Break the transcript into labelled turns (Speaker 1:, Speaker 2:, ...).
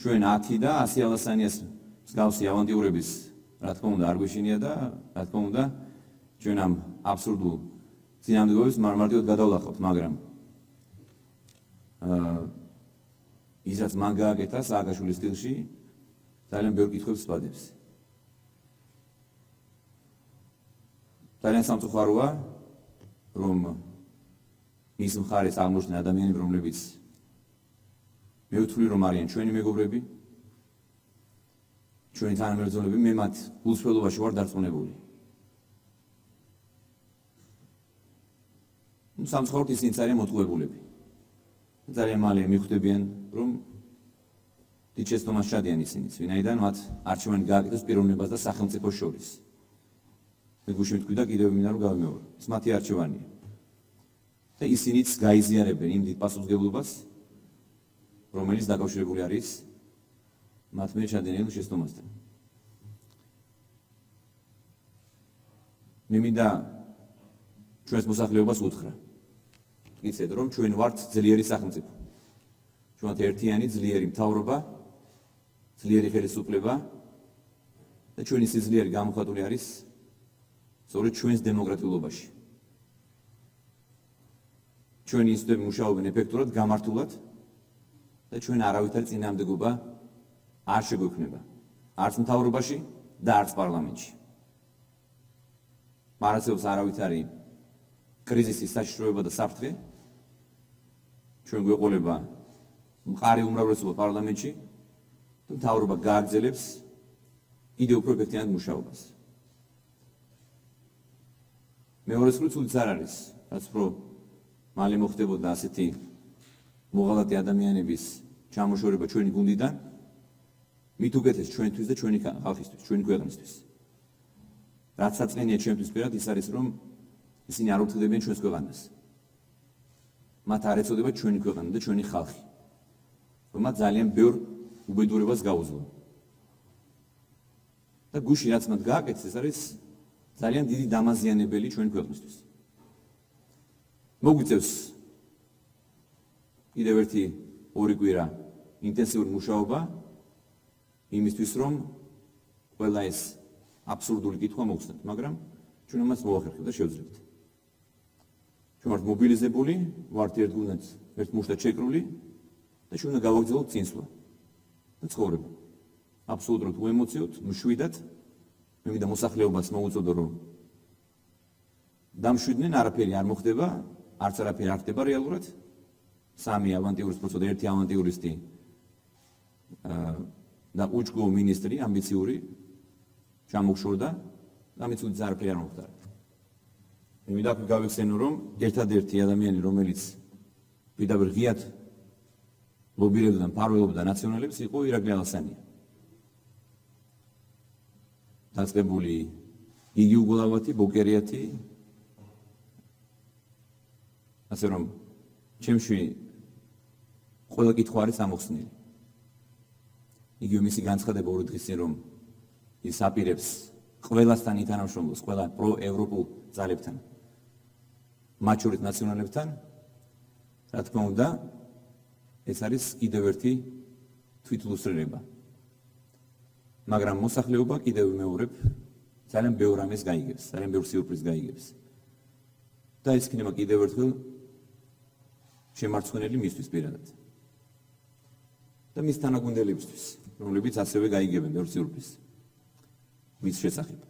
Speaker 1: ჩვენ 10 და 100 ალასანიას მსგავსი ავანტიურების რა თქმა უნდა არ გვეშინია და რა თქმა უნდა ჩვენ ამ აბსურდულ წინამდებობებს მარტივად გადავლახავთ, მაგრამ ისაც მან გააკეთა სააკაშვილის სტილში ძალიან ბევრ კითხვებს ვსვადებს. ძალიან სამწუხაროა, რომ ის მხარეს აღმოჩნდნენ ადამიანები, რომლებიც მე ვთვლი, რომ არიან ჩვენი მეგობრები, ჩვენი თანამებრძოლები, მე მათ გულსხმელობაში ვარ დარწმუნებული. სამწუხაროდ ისინიც არიან მოტყუებულები. ძალიან მალე მიხვდებიან, რომ დიდ შეცდომას ჩადიან ისინიც, ვინაიდან მათ არჩევანი გააკეთეს პიროვნებას და სახელმწიფოს შორის. მე გუშინ ვთქვი და კიდევ მინდა რომ გავიმეორო. ეს მათი არჩევანია. და ისინიც გაიზიარებენ იმ დიდ პასუხისმგებლობას, რომელიც დაკავშირებული არის მათ მიერ ჩადენილ შეცდომასთან. მე მინდა ჩვენს მოსახლეობას უთხრა. იცით, რომ ჩვენ ვართ ძლიერი სახელმწიფო. ჩვენთ ერთიანი ძლიერი მთავრობა, ძლიერი ხელისუფლება და ჩვენი სიძლიერე გამოხატული არის სწორედ ჩვენს დემოკრატიულობაში. ჩვენი ინსტიტუტები მუშაობენ ეფექტურად, გამართულად და ჩვენ არავითარი წინააღმდეგობა არ შეგვექმნება. არც მთავრობაში და არც პარლამენტში. მარაცებს არავითარი კრიზისის საშიშროება და საფრთხე ჩვენ გვეყოლება მყარი უმრავლესობა პარლამენტში და მთავრობა გააგრძელებს კიდევ უფრო ეფექტიანად მუშაობას. მეორე სრულიც არ არის, რაც უფრო მალე მოხდებოდა ასეთი მოღალატე ადამიანების ჩამოშორება ჩვენი გუნდიდან, მით უკეთეს ჩვენთვის და ჩვენი ხალხისთვის, ჩვენი ქვეყნისთვის. რაც საწყენია ჩვენთვის პირად ის არის, რომ ისინი არ ურთიდებიან ჩვენს ქვეყანას. მათ არ ეწოდება ჩვენი ქვეყანა და ჩვენი ხალხი. რომ მათ ძალიან ბევრ უბედურებას გაუძლო. და გუშინ რაც მათ გააკეთეს, ეს არის ძალიან დიდი დამაზიანებელი ჩვენი ქვეყნისთვის. მოგვიწევს კიდევ ერთი 2 კვირა ინტენსიური მუშაობა იმისთვის, რომ ყველა ეს აბსურდული კითხვა მოვხსნათ, მაგრამ ჩვენ ამას მოვახერხებთ და შევძლებთ. ჩვენ ვართ მობილიზებული, ვართ ერთ გუნდად, ერთ მუშტად შეკრული და ჩვენ უნდა გავაგრძელოთ წინსვლა და ცხოვრება. აბსოლუტურად უემოციოდ, მშვიდად. მე მინდა მოსახლეობას მოუწოდო, რომ დამშვიდნენ, არაფერი არ მოხდება, არც არაფერი არ ხდება რეალურად. 3 ავანტიურის პროცედურა, 1 ავანტიურისტი და უჩგო მინისტრი ამბიციური ჩამოგშორდა და ამით უდიდესი არაფერი არ მოხდა. მე მინდა გავიხსენო, რომ ერთადერთი ადამიანი, რომელიც პირდაპირ ღიად ლობირებდა და მფარველობდა ნაციონალებს, იყო ირაკლი ალასანია. დაწყებული იგი უგულავათი, ბოკერიათი, ასე რომ ჩემში ყველა კითხვა არის ამოხსნილი. იგივე მისი განცხადება 2 დღის წინ, რომ ის აპირებს ყველასთან ითანამშრომლოს, ყველა პროევროპულ ძალებთან, მათ შორის ნაციონალებთან, რა თქმა უნდა, ეს არის კიდევ ერთი თვითლუსტრირება. მაგრამ მოსახლეობა კიდევ მეორებ ძალიან ბევრ ამას გაიგებს, ძალიან ბევრ სიურპრიზს გაიგებს. და ეს იქნება კიდევ ერთხელ შემარცხვენელი მისთვის პირადად. და მის თანაგუნდელებისთვის, რომლებიც ასევე გაიგებენ ბევრ სიურპრიზს მის შესახებ.